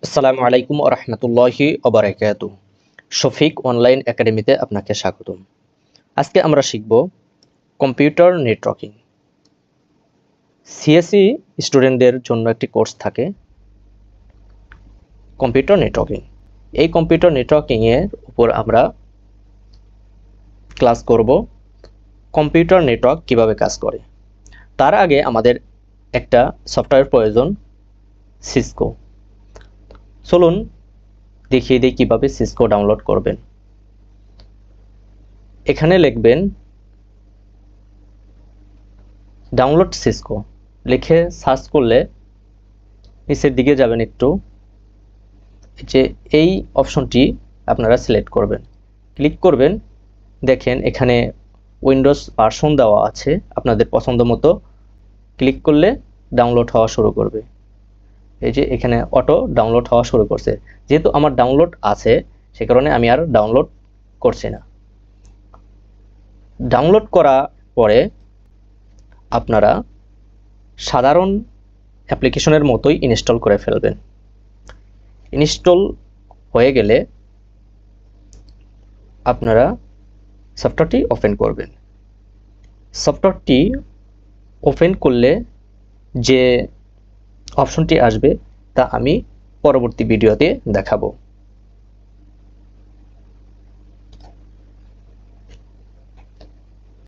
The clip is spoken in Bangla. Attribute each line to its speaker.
Speaker 1: আসসালামু আলাইকুম ওয়া রাহমাতুল্লাহি ওয়া বারাকাতুহু। শফিক অনলাইন একাডেমিতে আপনাকে স্বাগতম। আজকে আমরা শিখব কম্পিউটার নেটওয়ার্কিং। সিএসই স্টুডেন্টদের জন্য একটি কোর্স থাকে কম্পিউটার নেটওয়ার্কিং। এই কম্পিউটার নেটওয়ার্কিং এর উপর আমরা ক্লাস করব কম্পিউটার নেটওয়ার্ক কিভাবে কাজ করে। তার আগে আমাদের একটা সফটওয়্যার প্রয়োজন, সিসকো। চলুন দেখিয়ে দিই কিভাবে সিসকো ডাউনলোড করবেন। এখানে লিখবেন ডাউনলোড সিসকো, লিখে সার্চ করলে নিচের দিকে যাবেন একটু, যে এই অপশনটি আপনারা সিলেক্ট করবেন, ক্লিক করবেন। দেখেন এখানে উইন্ডোজ ভার্সন দেওয়া আছে, আপনাদের পছন্দ মতো ক্লিক করলে ডাউনলোড হওয়া শুরু করবে। এই যে এখানে অটো ডাউনলোড হওয়া শুরু করছে। যেহেতু আমার ডাউনলোড আছে সে কারণে আমি আর ডাউনলোড করছি না। ডাউনলোড করার পরে আপনারা সাধারণ অ্যাপ্লিকেশনের মতোই ইনস্টল করে ফেলবেন। ইনস্টল হয়ে গেলে আপনারা সফটওয়্যারটি ওপেন করবেন। সফটওয়্যারটি ওপেন করলে যে অপশনটি আসবে তা আমি পরবর্তী ভিডিওতে দেখাবো।